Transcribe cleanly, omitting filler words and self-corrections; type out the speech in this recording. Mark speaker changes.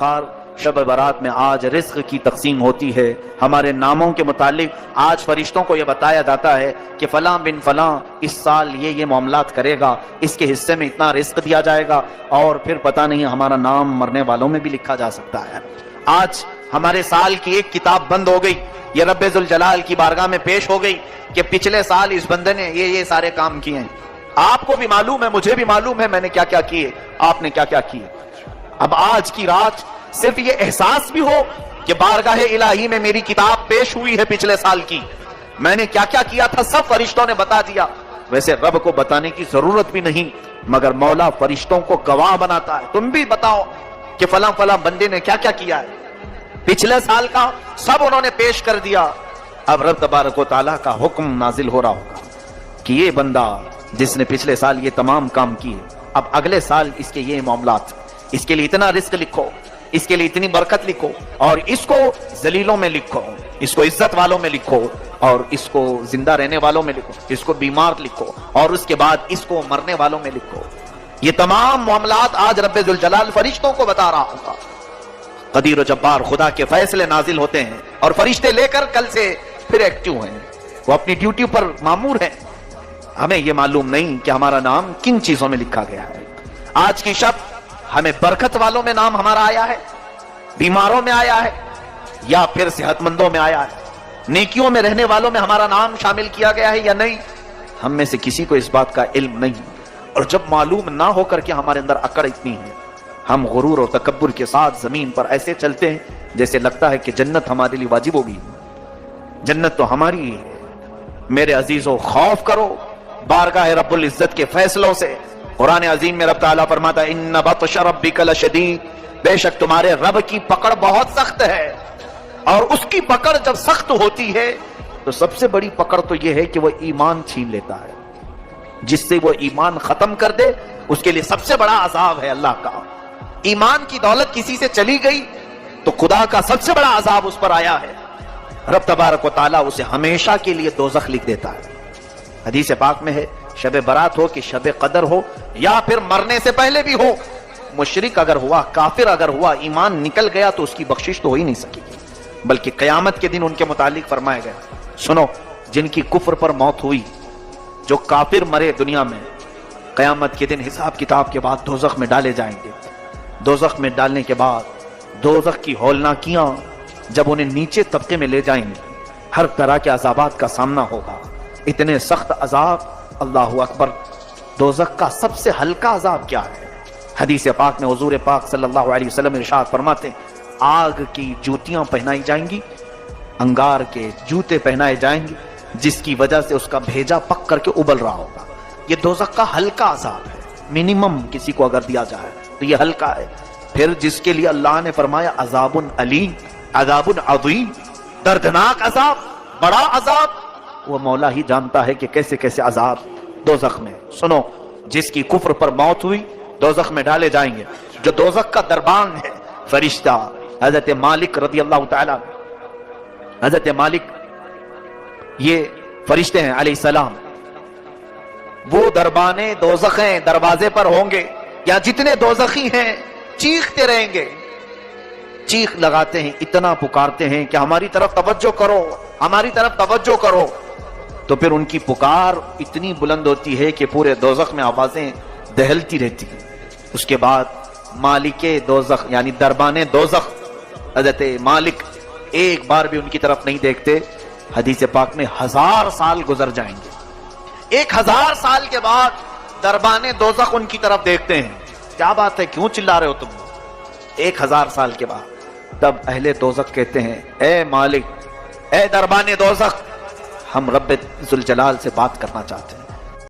Speaker 1: وقار، شب برات میں آج رزق کی تقسیم ہوتی ہے. ہمارے ناموں کے متعلق آج فرشتوں کو یہ بتایا جاتا ہے کہ فلاں بن فلاں اس سال یہ معاملات کرے گا، اس کے حصے میں اتنا رزق دیا جائے گا، اور پھر پتہ نہیں ہمارا نام مرنے والوں میں بھی لکھا جا سکتا ہے. آج ہمارے سال کی ایک کتاب بند ہو گئی، یہ رب ذوالجلال کی بارگاہ میں پیش ہو گئی کہ پچھلے سال اس بندے نے یہ سارے کام کیے ہیں. آپ کو بھی معلوم ہے، مجھے بھی معلوم ہے میں نے کیا کیا کیے، آپ نے کیا کیا کیے. اب آج کی رات صرف یہ احساس بھی ہو کہ بارگاہ الہی میں میری کتاب پیش ہوئی ہے پچھلے سال کی، میں نے کیا کیا کیا تھا سب فرشتوں نے بتا دیا. ویسے رب کو بتانے کی ضرورت بھی نہیں، مگر مولا فرشتوں کو گواہ بناتا ہے. تم بھی بتاؤ کہ فلاں فلاں بندے نے کیا کیا کیا ہے پچھلے سال کا، سب انہوں نے پیش کر دیا. اب رب تبارک و تعالیٰ کا حکم نازل ہو رہا ہوگا کہ یہ بندہ جس نے پچھلے سال یہ تمام کام کیے، اب اگلے سال اس کے یہ معاملات، اس کے لیے اتنا رزق لکھو، اس کے لیے اتنی برکت لکھو، اور اس کو ذلیلوں میں لکھو، اس کو عزت والوں میں لکھو، اور اس کو زندہ رہنے والوں میں لکھو، اس کو بیمار لکھو، اور اس کے بعد اس کو مرنے والوں میں لکھو. یہ تمام معاملات آج رب ذوالجلال فرشتوں کو بتا رہا ہوگا. قدیر و جبار خدا کے فیصلے نازل ہوتے ہیں، اور فرشتے لے کر کل سے پھر ایکٹیو ہیں، وہ اپنی ڈیوٹی پر مامور ہیں. ہمیں یہ معلوم نہیں کہ ہمارا نام کن چیزوں میں لکھا گیا ہے. آج کی شب ہمیں برکت والوں میں نام ہمارا آیا ہے، بیماروں میں آیا ہے، یا پھر صحت مندوں میں آیا ہے، نیکیوں میں رہنے والوں میں ہمارا نام شامل کیا گیا ہے یا نہیں. ہم میں سے کسی کو اس بات کا علم نہیں. اور جب معلوم نہ ہو کر کے ہمارے اندر اکڑ اتنی ہے، ہم غرور اور تکبر کے ساتھ زمین پر ایسے چلتے ہیں جیسے لگتا ہے کہ جنت ہمارے لیے واجب ہوگی. جنت تو ہماری ہی ہے. میرے عزیزو، خوف کرو بارگاہ رب العزت کے فیصلوں سے. قرآن عظیم میں رب تعالیٰ فرماتا ہے ان بطش ربک لشدید، بے شک تمہارے رب کی پکڑ بہت سخت ہے. اور اس کی پکڑ جب سخت ہوتی ہے تو سب سے بڑی پکڑ تو یہ ہے کہ وہ ایمان چھین لیتا ہے. جس سے وہ ایمان ختم کر دے اس کے لیے سب سے بڑا عذاب ہے اللہ کا. ایمان کی دولت کسی سے چلی گئی تو خدا کا سب سے بڑا عذاب اس پر آیا ہے. رب تبارک و تعالیٰ اسے ہمیشہ کے لیے دوزخ لکھ دیتا ہے. حدیث پاک میں ہے شب برات ہو کہ شب قدر ہو، یا پھر مرنے سے پہلے بھی ہو، مشرک اگر ہوا، کافر اگر ہوا، ایمان نکل گیا تو اس کی بخشش تو ہو ہی نہیں سکے گی، بلکہ قیامت کے دن ان کے متعلق فرمایا گیا. سنو، جن کی کفر پر موت ہوئی، جو کافر مرے دنیا میں، قیامت کے دن حساب کتاب کے بعد دوزخ میں ڈالے جائیں گے. دوزخ میں ڈالنے کے بعد دوزخ کی ہولناکیاں جب انہیں نیچے طبقے میں لے جائیں گے، ہر طرح کے عذابات کا سامنا ہوگا. اتنے سخت عذاب، اللہ اکبر. دوزخ کا سب سے ہلکا عذاب کیا ہے؟ حدیث پاک میں حضور پاک صلی اللہ علیہ وسلم ارشاد فرماتے ہیں آگ کی جوتیاں پہنائی جائیں گی، انگار کے جوتے پہنائے جائیں گے، جس کی وجہ سے اس کا بھیجا پک کر کے ابل رہا ہوگا. یہ دوزخ کا ہلکا عذاب ہے. منیمم کسی کو اگر دیا جائے تو یہ ہلکا ہے. پھر جس کے لیے اللہ نے فرمایا عذاب علیم، عذاب عظیم، دردناک عذاب، بڑا عذاب، وہ مولا ہی جانتا ہے کہ کیسے کیسے عذاب دوزخ میں. سنو، جس کی کفر پر موت ہوئی دوزخ میں ڈالے جائیں گے. جو دوزخ کا دربان ہے، فرشتہ حضرت مالک رضی اللہ تعالی، حضرت مالک یہ فرشتے ہیں علیہ السلام، وہ دربانے دوزخیں دروازے پر ہوں گے، یا جتنے دوزخی ہیں چیختے رہیں گے، چیخ لگاتے ہیں، اتنا پکارتے ہیں کہ ہماری طرف توجہ کرو، ہماری طرف توجہ کرو. تو پھر ان کی پکار اتنی بلند ہوتی ہے کہ پورے دوزخ میں آوازیں دہلتی رہتی ہیں. اس کے بعد مالک دوزخ یعنی دربان دوزخ حضرت مالک ایک بار بھی ان کی طرف نہیں دیکھتے. حدیث پاک میں 1000 سال گزر جائیں گے. 1000 سال کے بعد دربان دوزخ ان کی طرف دیکھتے ہیں. کیا بات ہے، کیوں چلا رہے ہو تم؟ 1000 سال کے بعد تب اہل دوزخ کہتے ہیں اے مالک، اے دربان دوزخ، ہم رب ذوالجلال سے بات کرنا چاہتے ہیں.